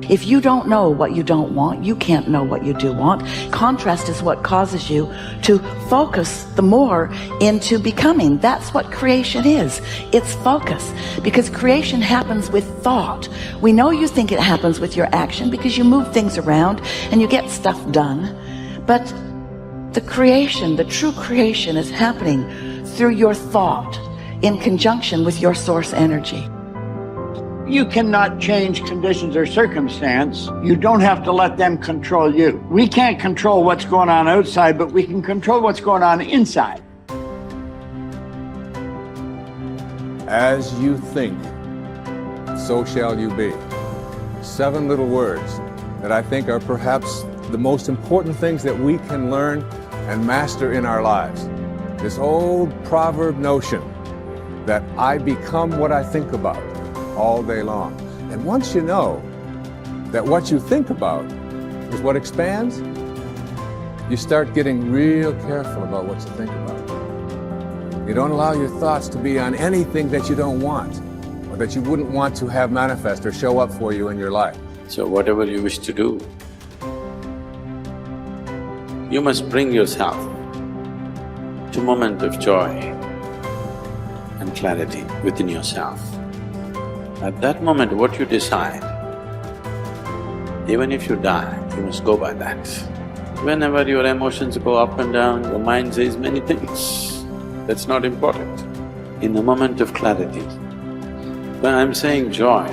If you don't know what you don't want, you can't know what you do want. Contrast is what causes you to focus the more into becoming. That's what creation is. It's focus. Because creation happens with thought. We know you think it happens with your action because you move things around and you get stuff done. But the creation, the true creation, is happening through your thought in conjunction with your source energy. You cannot change conditions or circumstance. You don't have to let them control you. We can't control what's going on outside, but we can control what's going on inside. As you think, so shall you be. 7 little words that I think are perhaps the most important things that we can learn and master in our lives. This old proverb notion that I become what I think about all day long. And once you know that what you think about is what expands, you start getting real careful about what you think about. You don't allow your thoughts to be on anything that you don't want or that you wouldn't want to have manifest or show up for you in your life. So whatever you wish to do, you must bring yourself to a moment of joy and clarity within yourself. At that moment, what you decide, even if you die, you must go by that. Whenever your emotions go up and down, your mind says many things. That's not important. In the moment of clarity, when I'm saying joy,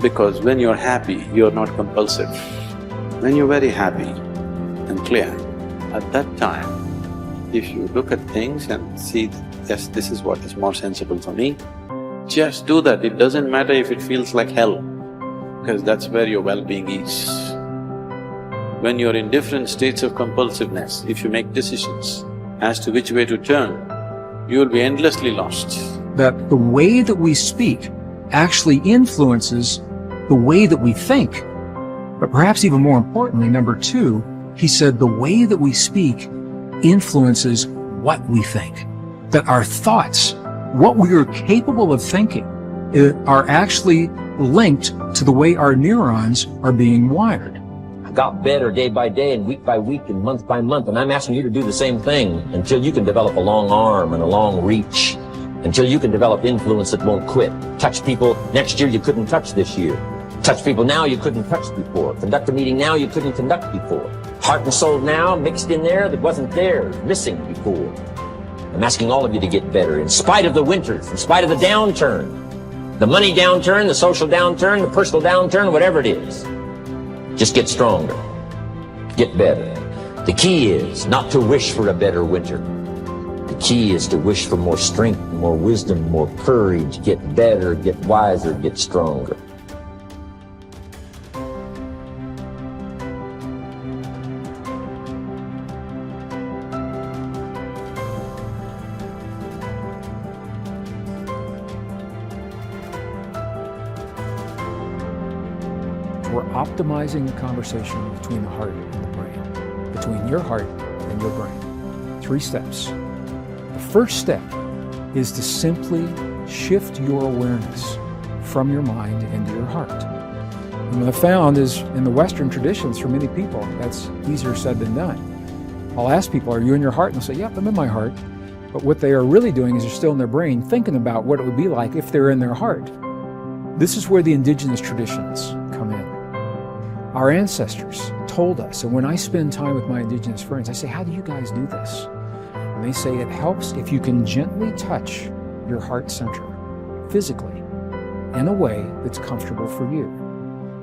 because when you're happy, you're not compulsive. When you're very happy and clear, at that time, if you look at things and see, yes, this is what is more sensible for me, just do that. It doesn't matter if it feels like hell, because that's where your well-being is. When you're in different states of compulsiveness, if you make decisions as to which way to turn, you'll be endlessly lost. That the way that we speak actually influences the way that we think. But perhaps even more importantly, number 2, he said the way that we speak influences what we think. That our thoughts, what we are capable of thinking, are actually linked to the way our neurons are being wired. I got better day by day and week by week and month by month, and I'm asking you to do the same thing until you can develop a long arm and a long reach, until you can develop influence that won't quit. Touch people next year you couldn't touch this year. Touch people now you couldn't touch before. Conduct a meeting now you couldn't conduct before. Heart and soul now mixed in there that wasn't there, missing before. I'm asking all of you to get better in spite of the winters, in spite of the downturn, the money downturn, the social downturn, the personal downturn, whatever it is. Just get stronger, get better. The key is not to wish for a better winter. The key is to wish for more strength, more wisdom, more courage, get better, get wiser, get stronger. We're optimizing the conversation between the heart and the brain, between your heart and your brain. 3 steps. The first step is to simply shift your awareness from your mind into your heart. And what I found is in the Western traditions, for many people, that's easier said than done. I'll ask people, are you in your heart? And they'll say, yep, I'm in my heart. But what they are really doing is they're still in their brain thinking about what it would be like if they're in their heart. This is where the indigenous traditions come in. Our ancestors told us, and when I spend time with my indigenous friends, I say, how do you guys do this? And they say it helps if you can gently touch your heart center, physically, in a way that's comfortable for you.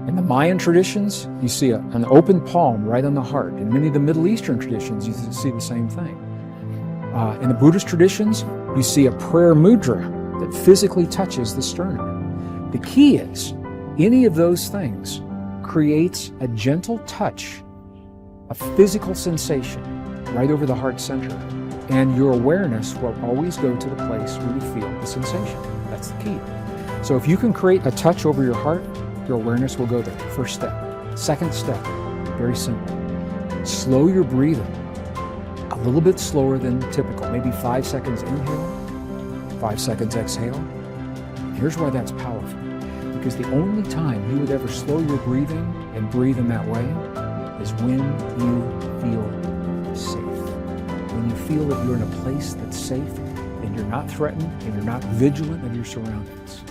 In the Mayan traditions, you see an open palm right on the heart. In many of the Middle Eastern traditions, you see the same thing. In the Buddhist traditions, you see a prayer mudra that physically touches the sternum. The key is, any of those things creates a gentle touch, a physical sensation right over the heart center, and your awareness will always go to the place where you feel the sensation. That's the key. So if you can create a touch over your heart, your awareness will go there. First step. Second step, very simple. Slow your breathing a little bit slower than typical, maybe 5 seconds inhale, 5 seconds exhale. Here's why that's powerful. Because the only time you would ever slow your breathing and breathe in that way is when you feel safe. When you feel that you're in a place that's safe and you're not threatened and you're not vigilant of your surroundings.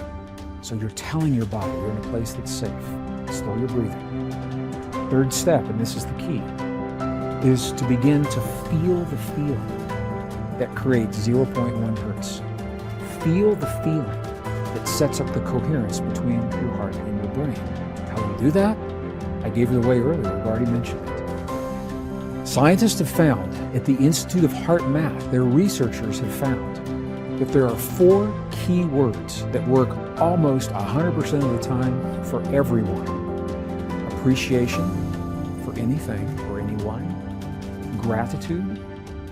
So you're telling your body you're in a place that's safe. Slow your breathing. Third step, and this is the key, is to begin to feel the feeling that creates 0.1 hertz. Feel the feeling that sets up the coherence between your heart and your brain. How do you do that? I gave it away earlier, I've already mentioned it. Scientists have found, at the Institute of Heart Math, their researchers have found that there are 4 key words that work almost 100% of the time for everyone. Appreciation for anything or anyone. Gratitude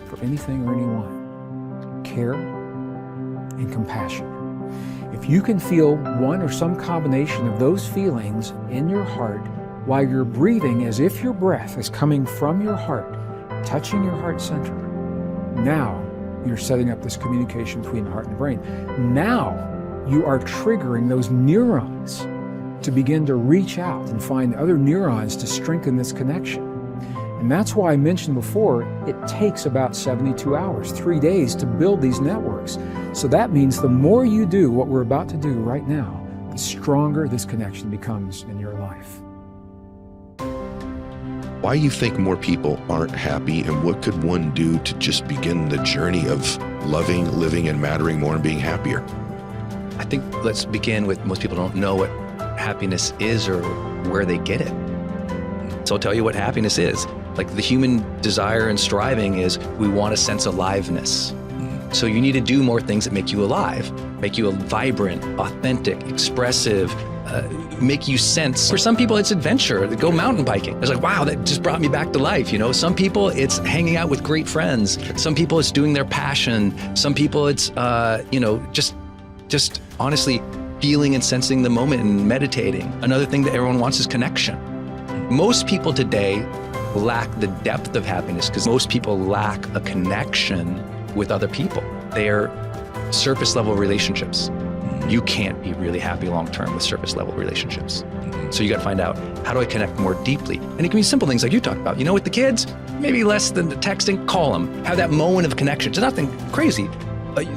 for anything or anyone. Care and compassion. If you can feel one or some combination of those feelings in your heart while you're breathing as if your breath is coming from your heart, touching your heart center, now you're setting up this communication between the heart and the brain. Now you are triggering those neurons to begin to reach out and find other neurons to strengthen this connection. And that's why I mentioned before, it takes about 72 hours, 3 days to build these networks. So that means the more you do what we're about to do right now, the stronger this connection becomes in your life. Why do you think more people aren't happy, and what could one do to just begin the journey of loving, living, and mattering more and being happier? I think let's begin with most people don't know what happiness is or where they get it. So I'll tell you what happiness is. Like the human desire and striving is we want a sense of aliveness. So you need to do more things that make you alive, make you vibrant, authentic, expressive, make you sense. For some people, it's adventure. They go mountain biking. It's like, wow, that just brought me back to life. You know, some people it's hanging out with great friends. Some people it's doing their passion. Some people it's, just honestly feeling and sensing the moment and meditating. Another thing that everyone wants is connection. Most people today lack the depth of happiness because most people lack a connection with other people. They're surface level relationships. You can't be really happy long-term with surface level relationships. So you got to find out, how do I connect more deeply? And it can be simple things like you talked about. You know, with the kids, maybe less than the texting, call them. Have that moment of connection. It's nothing crazy.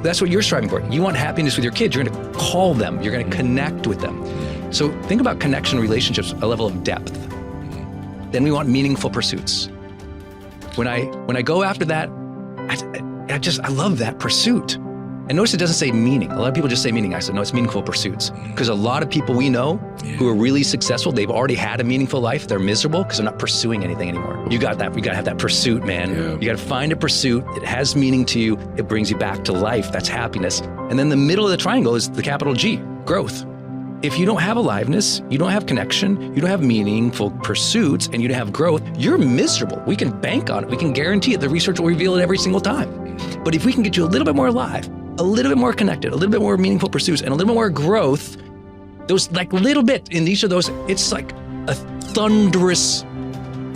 That's what you're striving for. You want happiness with your kids. You're going to call them. You're going to connect with them. So think about connection relationships, a level of depth. Then we want meaningful pursuits. When I go after that, I love that pursuit. And notice it doesn't say meaning. A lot of people just say meaning. I said, no, it's meaningful pursuits. Because a lot of people we know who are really successful, they've already had a meaningful life. They're miserable because they're not pursuing anything anymore. You got that. You got to have that pursuit, man. Yeah. You got to find a pursuit. It has meaning to you. It brings you back to life. That's happiness. And then the middle of the triangle is the capital G, growth. If you don't have aliveness, you don't have connection, you don't have meaningful pursuits, and you don't have growth, you're miserable. We can bank on it. We can guarantee it. The research will reveal it every single time. But if we can get you a little bit more alive, a little bit more connected, a little bit more meaningful pursuits, and a little bit more growth, those like little bit in each of those, it's like a thunderous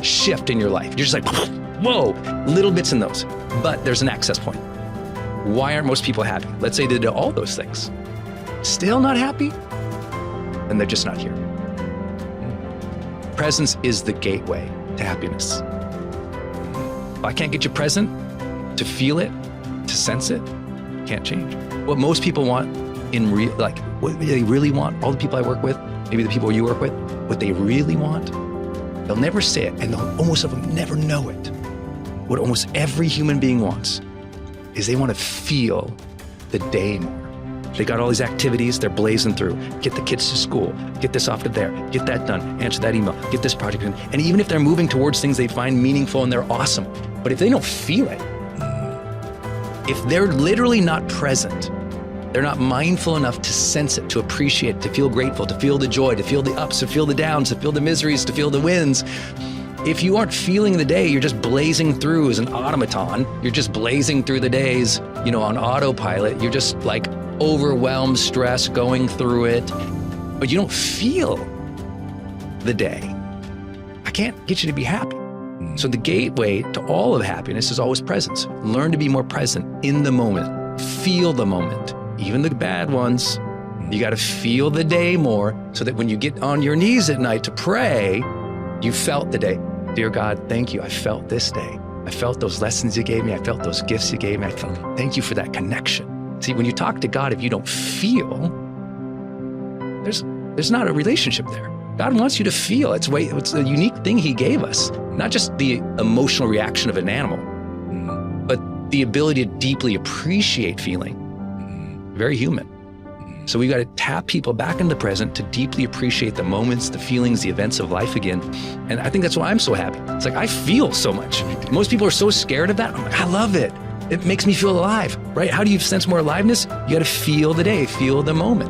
shift in your life. You're just like, whoa, little bits in those. But there's an access point. Why aren't most people happy? Let's say they did all those things. Still not happy? And they're just not here. Presence is the gateway to happiness. If I can't get you present, to feel it, to sense it, can't change. What most people want in real, like what they really want, all the people I work with, maybe the people you work with, what they really want, they'll never say it, and they'll almost of them never know it. What almost every human being wants is they want to feel the day more. They got all these activities they're blazing through. Get the kids to school, get this off to there, get that done, answer that email, get this project done. And even if they're moving towards things they find meaningful and they're awesome, but if they don't feel it, if they're literally not present, they're not mindful enough to sense it, to appreciate it, to feel grateful, to feel the joy, to feel the ups, to feel the downs, to feel the miseries, to feel the wins. If you aren't feeling the day, you're just blazing through as an automaton. You're just blazing through the days, on autopilot. You're just like overwhelmed, stress, going through it, but you don't feel the day. I can't get you to be happy. So the gateway to all of happiness is always presence. Learn to be more present in the moment. Feel the moment, even the bad ones. You got to feel the day more so that when you get on your knees at night to pray, you felt the day. Dear God, thank you. I felt this day. I felt those lessons you gave me. I felt those gifts you gave me. Thank you for that connection. See, when you talk to God, if you don't feel, there's not a relationship there. God wants you to feel. It's a unique thing he gave us. Not just the emotional reaction of an animal, but the ability to deeply appreciate feeling. Very human. So we got to tap people back in the present to deeply appreciate the moments, the feelings, the events of life again. And I think that's why I'm so happy. It's like, I feel so much. Most people are so scared of that. I'm like, I love it. It makes me feel alive, right? How do you sense more aliveness? You got to feel the day, feel the moment.